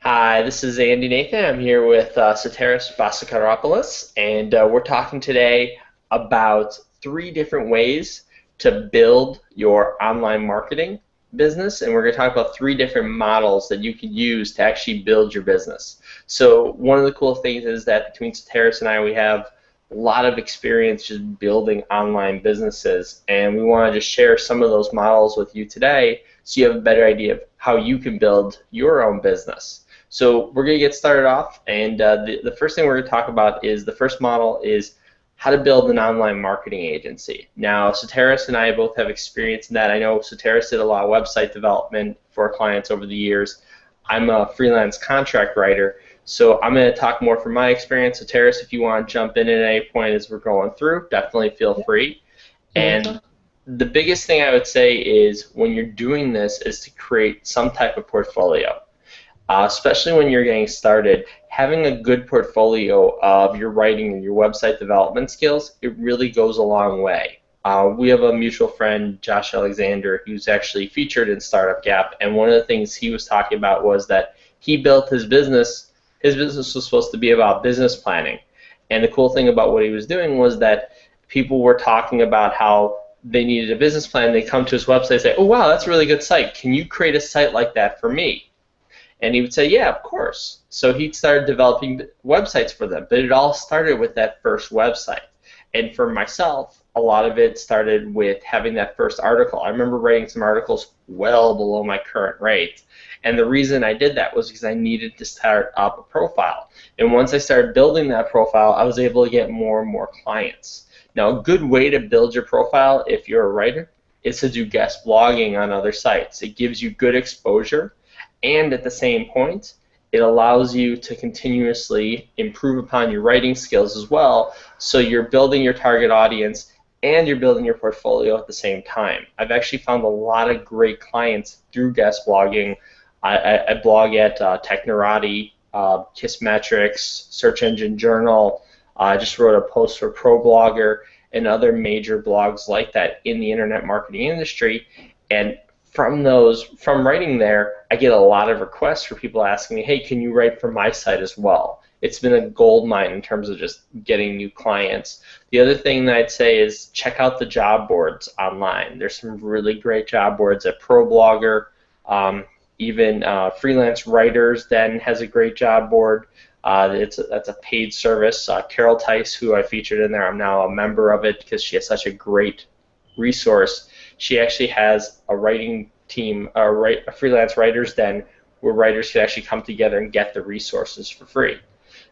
Hi, this is Andy Nathan. I'm here with Soteris Basakaropoulos, and we're talking today about three different ways to build your online marketing business, and we're going to talk about three different models that you can use to actually build your business. So one of the cool things is that between Soteris and I, we have a lot of experience just building online businesses, and we want to just share some of those models with you today so you have a better idea of how you can build your own business. So we're going to get started off, and the first thing we're going to talk about is the first model is how to build an online marketing agency. Now, Soteris and I both have experience in that. I know Soteris did a lot of website development for clients over the years. I'm a freelance contract writer, so I'm going to talk more from my experience. Soteris, if you want to jump in at any point as we're going through, definitely feel free. And the biggest thing I would say is when you're doing this is to create some type of portfolio. Especially when you're getting started, having a good portfolio of your writing and your website development skills, it really goes a long way. We have a mutual friend, Josh Alexander, who's actually featured in Startup Gap, and one of the things he was talking about was that he built his business. His business was supposed to be about business planning, and the cool thing about what he was doing was that people were talking about how they needed a business plan. They come to his website and say, "Oh wow, that's a really good site. Can you create a site like that for me?" And he would say, yeah, of course. So he started developing websites for them. But it all started with that first website. And for myself, a lot of it started with having that first article. I remember writing some articles well below my current rate. And the reason I did that was because I needed to start up a profile. And once I started building that profile, I was able to get more and more clients. Now, a good way to build your profile if you're a writer is to do guest blogging on other sites. It gives you good exposure. And at the same point, it allows you to continuously improve upon your writing skills as well, so you're building your target audience and you're building your portfolio at the same time. I've actually found a lot of great clients through guest blogging. I blog at Technorati, Kissmetrics, Search Engine Journal. I just wrote a post for ProBlogger and other major blogs like that in the internet marketing industry. And from writing there, I get a lot of requests for people asking me, hey, can you write for my site as well? It's been a gold mine in terms of just getting new clients. The other thing that I'd say is check out the job boards online. There's some really great job boards at ProBlogger. Even Freelance Writers then has a great job board. That's a paid service. Carol Tice, who I featured in there, I'm now a member of it because she has such a great resource. She actually has a writing team, a freelance writers den, where writers can actually come together and get the resources for free.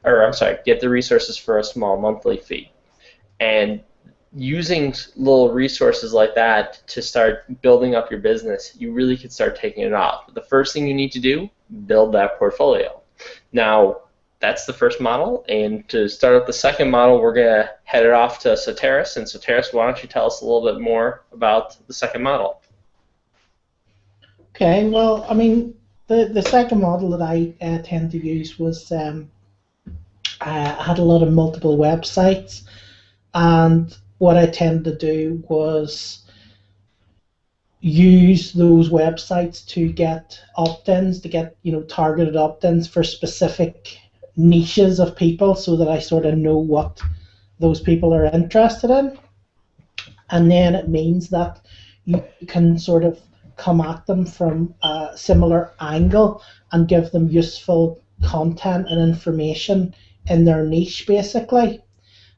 Or I'm sorry, get the resources for a small monthly fee. And using little resources like that to start building up your business, you really can start taking it off. But the first thing you need to do, build that portfolio. Now, that's the first model, and to start up the second model, we're going to head it off to Soteris. And Soteris, why don't you tell us a little bit more about the second model? Okay, well, I mean, the second model that I tend to use was I had a lot of multiple websites, and what I tend to do was use those websites to get opt-ins, to get targeted opt-ins for specific niches of people, so that I sort of know what those people are interested in, and then it means that you can sort of come at them from a similar angle and give them useful content and information in their niche, basically.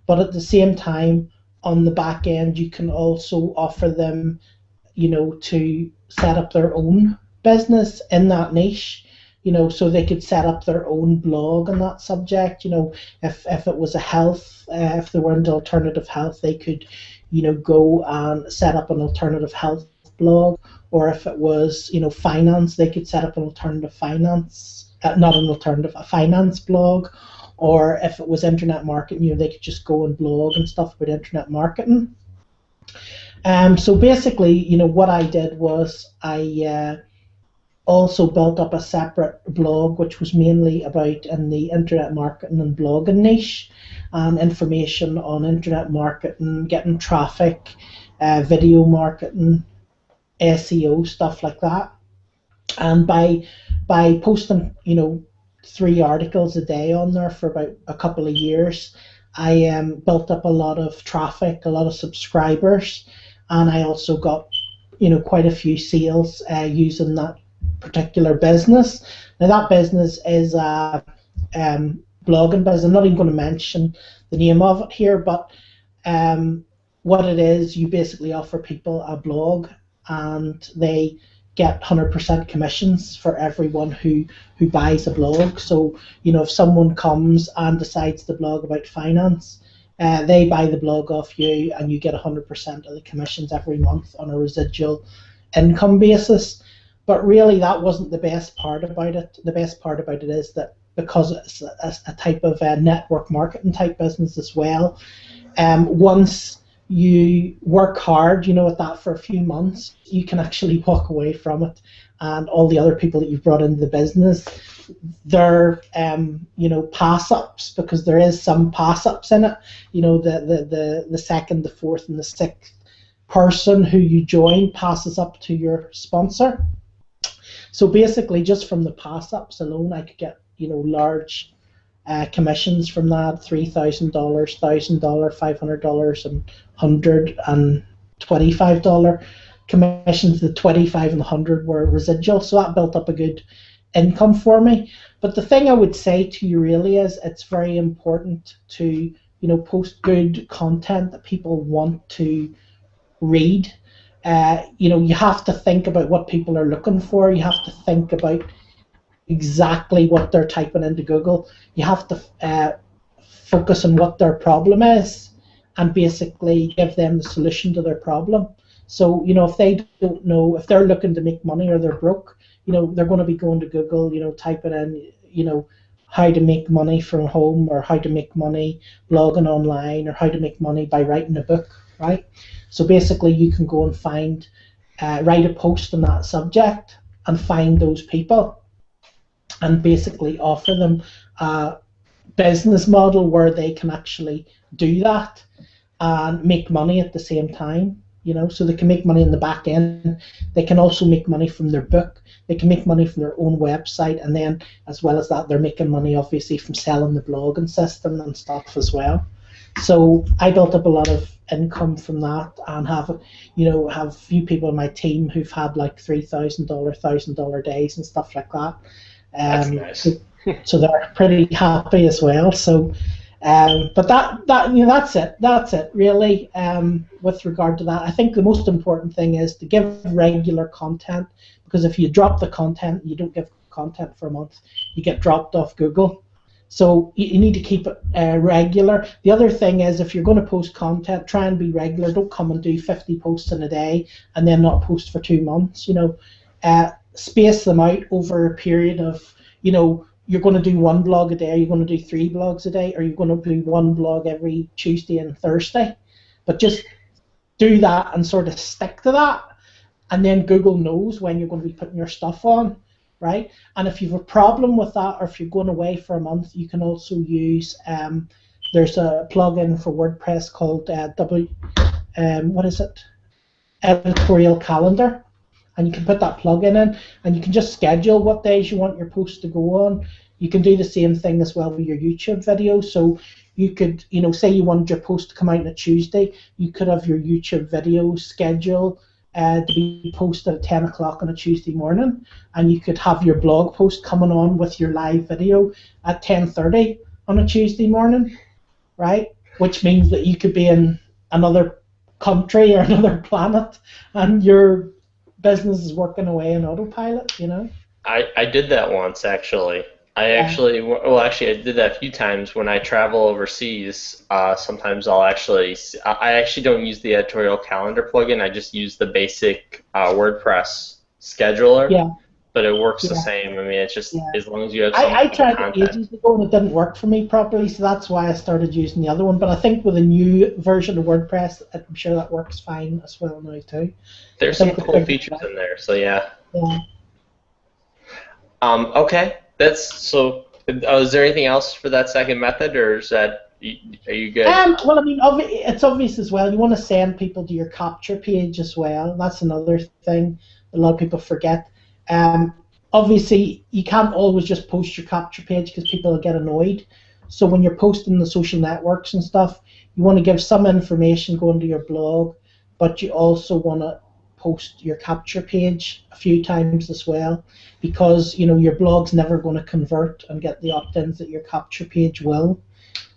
But at the same time, on the back end, you can also offer them, to set up their own business in that niche. So they could set up their own blog on that subject. If it was a health, if they were into alternative health, they could, go and set up an alternative health blog. Or if it was, finance, they could set up an alternative finance, not an alternative, a finance blog. Or if it was internet marketing, they could just go and blog and stuff about internet marketing. So basically, what I did was I also built up a separate blog, which was mainly about in the internet marketing and blogging niche, and information on internet marketing, getting traffic, video marketing, SEO, stuff like that. And by posting, 3 articles a day on there for about a couple of years. I built up a lot of traffic, a lot of subscribers, and I also got, quite a few sales using that particular business. Now that business is a blogging business. I'm not even going to mention the name of it here, but what it is, you basically offer people a blog, and they get 100% commissions for everyone who buys a blog. So, if someone comes and decides to blog about finance, they buy the blog off you, and you get 100% of the commissions every month on a residual income basis. But really, that wasn't the best part about it. The best part about it is that because it's a type of network marketing type business as well, once you work hard, at that for a few months, you can actually walk away from it. And all the other people that you've brought into the business, they're, pass ups, because there is some pass ups in it. The second, the fourth, and the sixth person who you join passes up to your sponsor. So basically, just from the pass ups alone, I could get, large commissions from that: $3,000, $1,000, $500, and $125 commissions. The 25 and the 100 were residual, so that built up a good income for me. But the thing I would say to you really is, it's very important to post good content that people want to read. You have to think about what people are looking for. You have to think about exactly what they're typing into Google. You have to focus on what their problem is, and basically give them the solution to their problem. So, if they don't know, if they're looking to make money or they're broke, they're going to be going to Google, typing in, how to make money from home, or how to make money blogging online, or how to make money by writing a book, right? So basically, you can go and find, write a post on that subject and find those people, and basically offer them a business model where they can actually do that and make money at the same time. So they can make money in the back end. They can also make money from their book. They can make money from their own website, and then as well as that, they're making money obviously from selling the blogging system and stuff as well. So I built up a lot of income from that, and have a few people in my team who've had like $3,000, $1,000 days and stuff like that. That's nice. So they're pretty happy as well. So, but that's it. That's it really. With regard to that, I think the most important thing is to give regular content, because if you drop the content, you don't give content for a month, you get dropped off Google. So you need to keep it regular. The other thing is, if you're going to post content, try and be regular. Don't come and do 50 posts in a day and then not post for 2 months. Space them out over a period of, you're going to do 1 blog a day, or you're going to do 3 blogs a day, or you're going to do 1 blog every Tuesday and Thursday. But just do that and sort of stick to that, and then Google knows when you're going to be putting your stuff on, right? And if you have a problem with that, or if you're going away for a month, you can also use, there's a plugin for WordPress called Editorial Calendar. And you can put that plugin in, and you can just schedule what days you want your post to go on. You can do the same thing as well with your YouTube videos. So you could, say you wanted your post to come out on a Tuesday, you could have your YouTube video schedule to be posted at 10 o'clock on a Tuesday morning, and you could have your blog post coming on with your live video at 10:30 on a Tuesday morning, right? Which means that you could be in another country or another planet, and your business is working away on autopilot. I did that once, actually. I did that a few times when I travel overseas. Sometimes I actually don't use the editorial calendar plugin. I just use the basic WordPress scheduler. Yeah. But it works the same. I mean, it's just as long as you have some I tried content. it ages ago, and it didn't work for me properly, so that's why I started using the other one. But I think with a new version of WordPress, I'm sure that works fine as well now too. There's some cool features in there, so yeah. Okay. Is there anything else for that second method, or are you good? Well, I mean, it's obvious as well. You want to send people to your capture page as well. That's another thing a lot of people forget. obviously you can't always just post your capture page because people will get annoyed. So when you're posting the social networks and stuff, you want to give some information going to your blog, but you also want to post your capture page a few times as well, because your blog's never going to convert and get the opt-ins that your capture page will.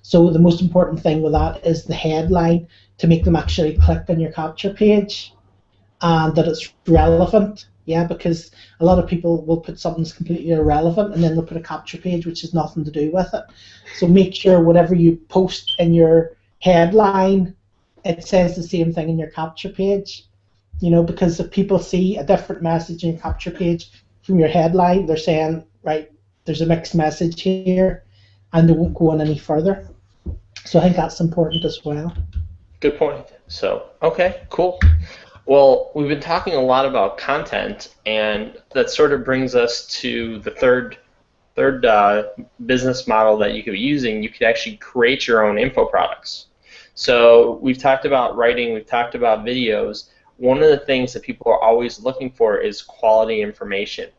So the most important thing with that is the headline, to make them actually click on your capture page, and that it's relevant. Yeah, because a lot of people will put something that's completely irrelevant and then they'll put a capture page which has nothing to do with it. So make sure whatever you post in your headline, it says the same thing in your capture page. Because if people see a different message in your capture page from your headline, they're saying, right, there's a mixed message here, and they won't go on any further. So I think that's important as well. Good point. So, okay, cool. Well, we've been talking a lot about content, and that sort of brings us to the third business model that you could be using. You could actually create your own info products. So we've talked about writing, we've talked about videos. One of the things that people are always looking for is quality information.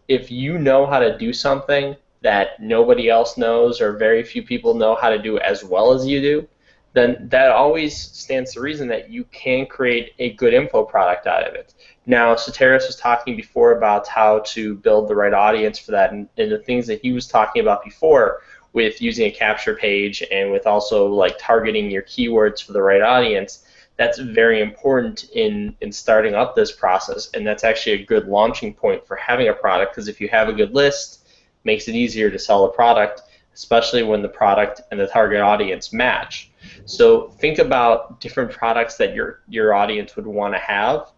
If you know how to do something that nobody else knows or very few people know how to do as well as you do, then that always stands to reason that you can create a good info product out of it. Now, Soteris was talking before about how to build the right audience for that, and the things that he was talking about before with using a capture page and with also like targeting your keywords for the right audience. That's very important in starting up this process, and that's actually a good launching point for having a product, because if you have a good list, it makes it easier to sell a product, especially when the product and the target audience match. So think about different products that your audience would want to have,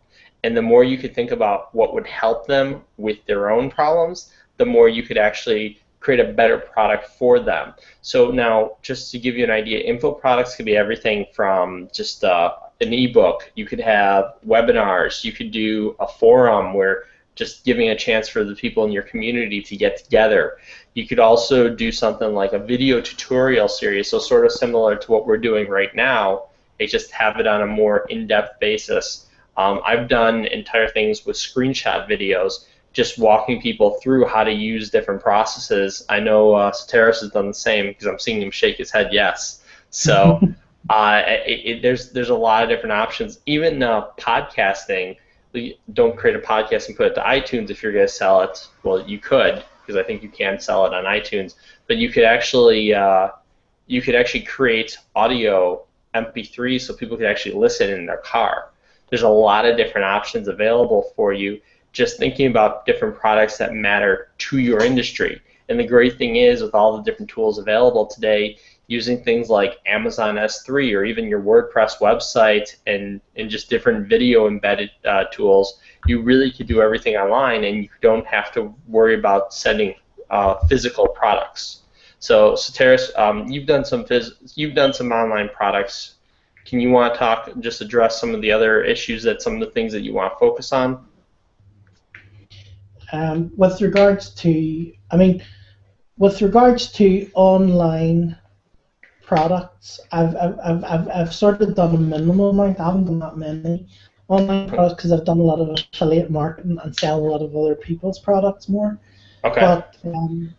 and the more you could think about what would help them with their own problems, the more you could actually create a better product for them. So now, just to give you an idea, info products could be everything from just an ebook. You could have webinars. You could do a forum where just giving a chance for the people in your community to get together. You could also do something like a video tutorial series, so sort of similar to what we're doing right now. They just have it on a more in-depth basis. I've done entire things with screenshot videos, just walking people through how to use different processes. I know Soteris has done the same because I'm seeing him shake his head yes. So there's a lot of different options. Even podcasting, don't create a podcast and put it to iTunes if you're going to sell it. Well, you could, because I think you can sell it on iTunes. But you could actually create audio MP3 so people could actually listen in their car. There's a lot of different options available for you, just thinking about different products that matter to your industry. And the great thing is, with all the different tools available today, using things like Amazon S3 or even your WordPress website and just different video embedded tools, you really could do everything online, and you don't have to worry about sending physical products. So, Soteris, you've done some online products. Can you want to talk, just address some of the other issues, that some of the things that you want to focus on? With regards to, online products, I've sort of done a minimal amount. I haven't done that many online products because I've done a lot of affiliate marketing and sell a lot of other people's products more. Okay. But when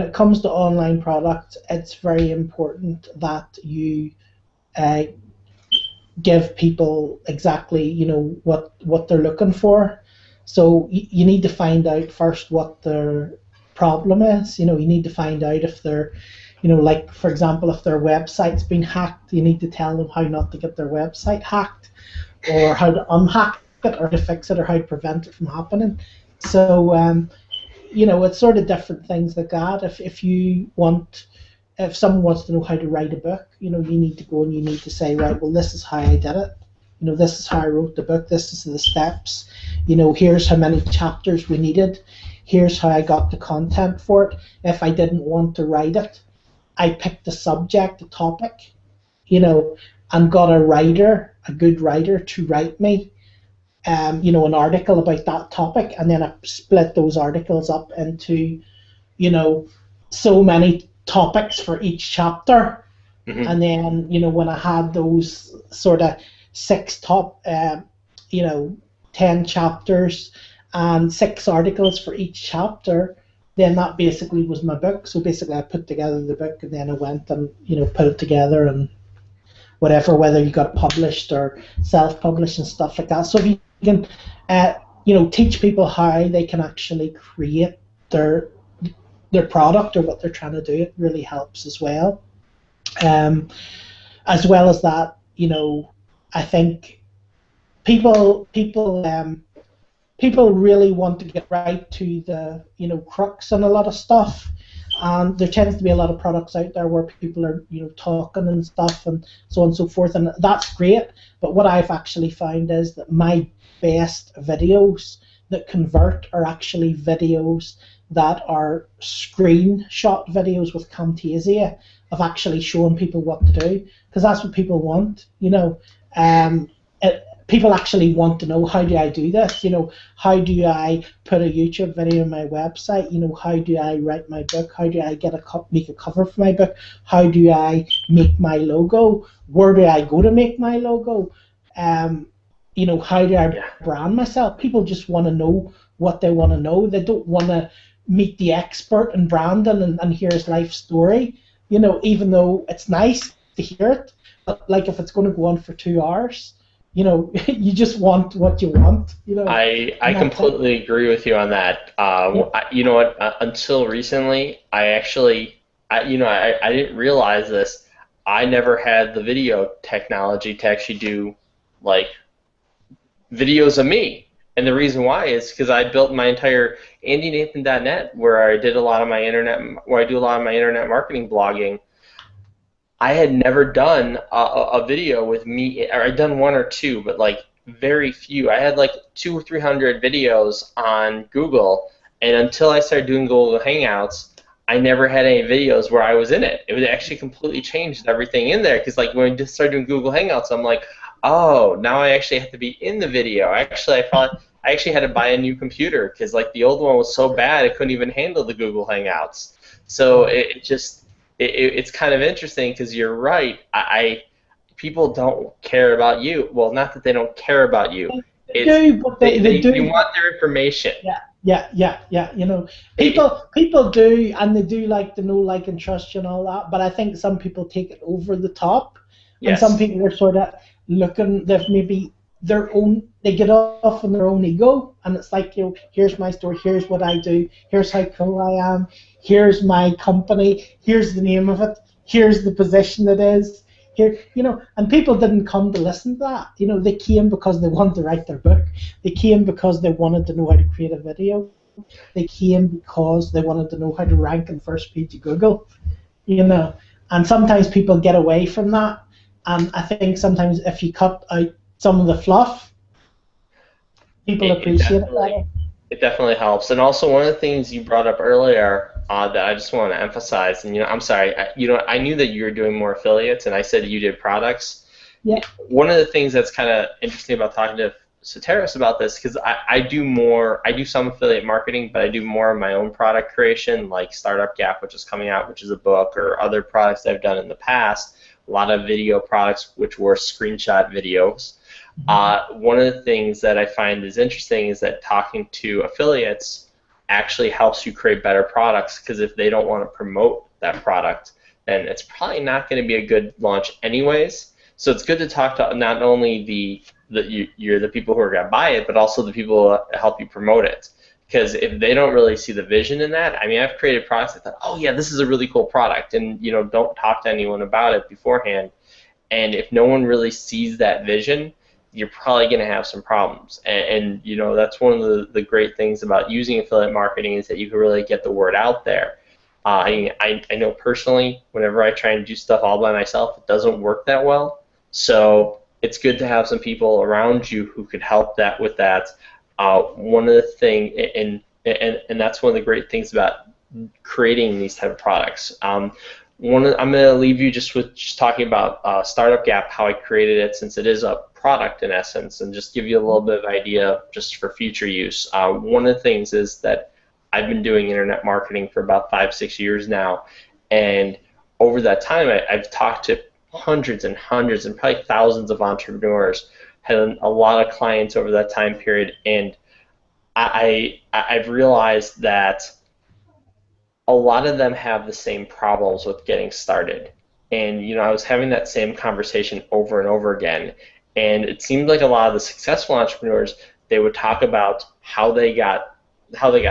it comes to online products, it's very important that you give people exactly what they're looking for. So you need to find out first what their problem is. You need to find out if they're, like for example, if their website's been hacked, you need to tell them how not to get their website hacked, or how to unhack it, or to fix it, or how to prevent it from happening. So it's sort of different things like that. If someone wants to know how to write a book, you need to go and you need to say, right, well, this is how I did it. This is how I wrote the book. This is the steps. Here's how many chapters we needed. Here's how I got the content for it. If I didn't want to write it, I picked a subject, a topic, and got a good writer to write me, an article about that topic, and then I split those articles up into, so many topics for each chapter. Mm-hmm. And then, when I had those sort of 10 chapters, and 6 articles for each chapter, then that basically was my book. So basically, I put together the book, and then I went and put it together and whatever, whether you got it published or self-published and stuff like that. So if you can, uh, teach people how they can actually create their their product or what they're trying to do, it really helps as well. Um, as well as that, I think people really want to get right to the crux on a lot of stuff, and there tends to be a lot of products out there where people are talking and stuff and so on and so forth, and that's great. But what I've actually found is that my best videos that convert are actually videos that are screenshot videos with Camtasia of actually showing people what to do, because that's what people want. People actually want to know, how do I do this? How do I put a YouTube video on my website? How do I write my book? How do I make a cover for my book? How do I make my logo? Where do I go to make my logo? How do I brand myself? People just want to know what they want to know. They don't want to meet the expert in branding and hear his life story. Even though it's nice to hear it, but like if it's going to go on for 2 hours, you just want what you want. I completely agree with you on that. You know what? Until recently, I actually, I didn't realize this. I never had the video technology to actually do like videos of me. And the reason why is because I built my entire AndyNathan.net, where I did a lot of my where I do a lot of my internet marketing blogging. I had never done a video with me, or I'd done one or two, but like very few. I had like 200 or 300 videos on Google, and until I started doing Google Hangouts, I never had any videos where I was in it. It would actually completely changed everything in there, because like when I just started doing Google Hangouts, I'm like, oh, now I actually have to be in the video. I actually had to buy a new computer, because like the old one was so bad it couldn't even handle the Google Hangouts. So it's kind of interesting, because you're right. People don't care about you. Well, not that they don't care about you. They do, but they do. You want their information. Yeah. People do, and they do like to know, like, and trust you and all that. But I think some people take it over the top, and Yes. some people are sort of looking. They've maybe their own. They get off on their own ego, and it's like, here's my story. Here's what I do. Here's how cool I am. Here's my company. Here's the name of it. Here's the position it is. Here, and people didn't come to listen to that. They came because they wanted to write their book. They came because they wanted to know how to create a video. They came because they wanted to know how to rank in first page of Google. And sometimes people get away from that. And I think sometimes if you cut out some of the fluff, people appreciate it. It definitely helps. And also, one of the things you brought up earlier that I just want to emphasize, and I'm sorry, I knew that you were doing more affiliates, and I said you did products. Yeah. One of the things that's kind of interesting about talking to Soteris about this, because I do some affiliate marketing, but I do more of my own product creation, like Startup Gap, which is coming out, which is a book, or other products that I've done in the past. A lot of video products, which were screenshot videos. One of the things that I find is interesting is that talking to affiliates actually helps you create better products, because if they don't want to promote that product, then it's probably not going to be a good launch anyways. So it's good to talk to not only the people who are going to buy it, but also the people who help you promote it. Because if they don't really see the vision in that, I mean, I've created products that thought, oh yeah, this is a really cool product, and don't talk to anyone about it beforehand. And if no one really sees that vision, you're probably going to have some problems. And that's one of the great things about using affiliate marketing, is that you can really get the word out there. I know personally, whenever I try and do stuff all by myself, it doesn't work that well. So it's good to have some people around you who could help with that. One of the things, and that's one of the great things about creating these type of products. I'm going to leave you just talking about Startup Gap, how I created it, since it is a product in essence, and just give you a little bit of idea just for future use. One of the things is that I've been doing internet marketing for about 5-6 years now, and over that time I've talked to hundreds and hundreds and probably thousands of entrepreneurs, had a lot of clients over that time period, and I've realized that a lot of them have the same problems with getting started. And I was having that same conversation over and over again. And it seemed like a lot of the successful entrepreneurs, they would talk about how they got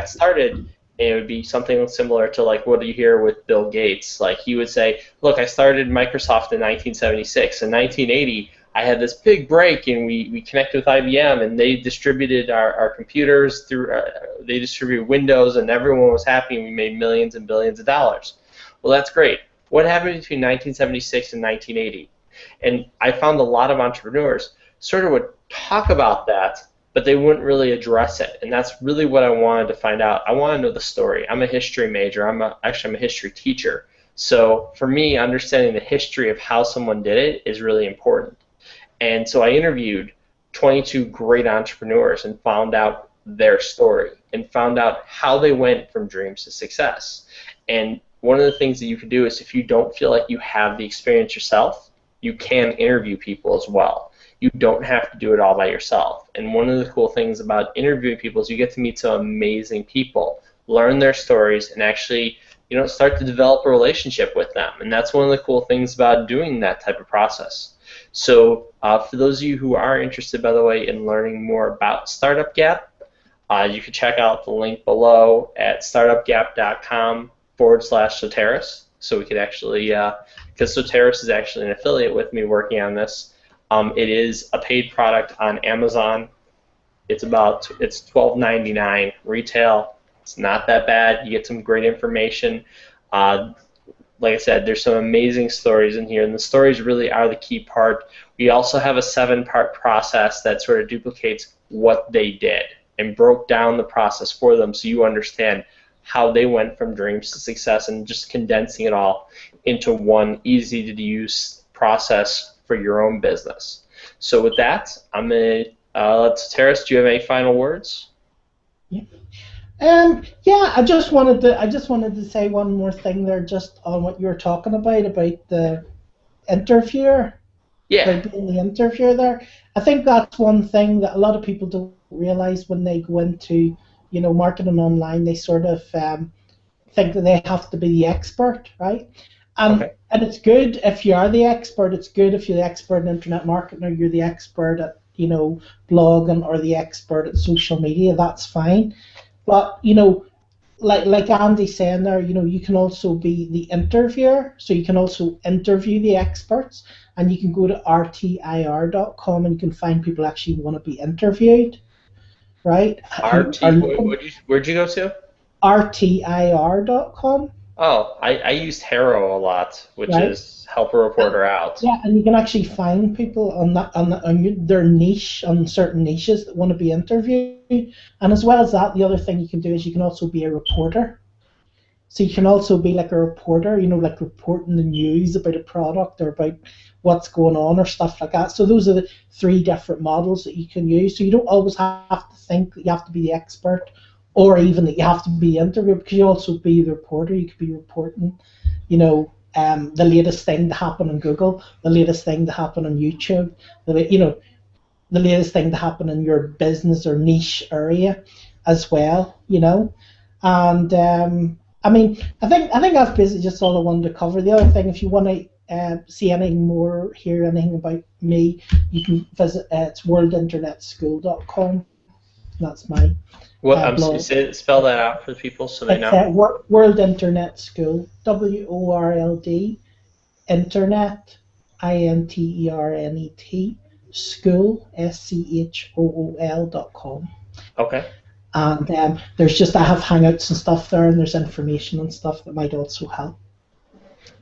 started, and it would be something similar to like what you hear with Bill Gates. Like he would say, "Look, I started Microsoft in 1976. In 1980, I had this big break, and we connected with IBM, and they distributed our computers through. They distributed Windows, and everyone was happy, and we made millions and billions of dollars." Well, that's great. What happened between 1976 and 1980? And I found a lot of entrepreneurs sort of would talk about that, but they wouldn't really address it. And that's really what I wanted to find out. I want to know the story. I'm a history major. I'm a history teacher. So for me, understanding the history of how someone did it is really important. And so I interviewed 22 great entrepreneurs and found out their story and found out how they went from dreams to success. And one of the things that you can do is, if you don't feel like you have the experience yourself, you can interview people as well. You don't have to do it all by yourself. And one of the cool things about interviewing people is you get to meet some amazing people, learn their stories, and actually start to develop a relationship with them. And that's one of the cool things about doing that type of process. So for those of you who are interested, by the way, in learning more about Startup Gap, you can check out the link below at startupgap.com/Soteris. So we could actually, because Soteris is actually an affiliate with me working on this. It is a paid product on Amazon. It's $12.99 retail. It's not that bad. You get some great information. Like I said, there's some amazing stories in here, and the stories really are the key part. We also have a 7-part process that sort of duplicates what they did and broke down the process for them, so you understand how they went from dreams to success, and just condensing it all into one easy-to-use process for your own business. So with that, I'm going to let Soteris, do you have any final words? Yeah. Yeah, I just wanted to say one more thing there, just on what you were talking about the interviewer, Yeah. about being the interviewer there. I think that's one thing that a lot of people don't realize when they go into, marketing online. They sort of think that they have to be the expert, right? Okay. And it's good if you are the expert. It's good if you're the expert in internet marketing, or you're the expert at, blogging, or the expert at social media. That's fine. But like Andy's saying there, you can also be the interviewer, so you can also interview the experts, and you can go to rtir.com and you can find people actually want to be interviewed, right? Who are RT, looking. where'd you go to? rtir.com, Oh, I used Haro a lot, which right? is help a reporter out. Yeah, and you can actually find people on their niche, on certain niches that want to be interviewed. And as well as that, the other thing you can do is you can also be a reporter. So you can also be like a reporter, like reporting the news about a product or about what's going on or stuff like that. So those are the 3 different models that you can use. So you don't always have to think that you have to be the expert, or even that you have to be the interviewer, because you also be the reporter. You could be reporting, the latest thing to happen on Google, the latest thing to happen on YouTube, the latest thing to happen in your business or niche area as well, And I think that's basically just all I wanted to cover. The other thing, if you want to see anything more, hear anything about me, you can visit it's worldinternetschool.com. That's my What blog. spell that out for the people so they It's know. World Internet School, WORLD, Internet, INTERNET, school, SCHOOL.com. Okay. And I have hangouts and stuff there, and there's information and stuff that might also help.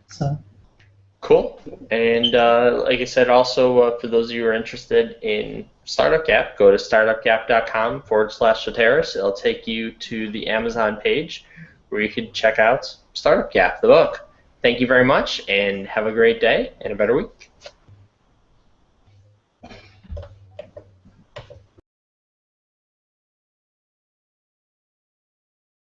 So. Cool. And like I said, also for those of you who are interested in Startup Gap, go to startupgap.com/Soteris. It'll take you to the Amazon page where you can check out Startup Gap, the book. Thank you very much, and have a great day and a better week.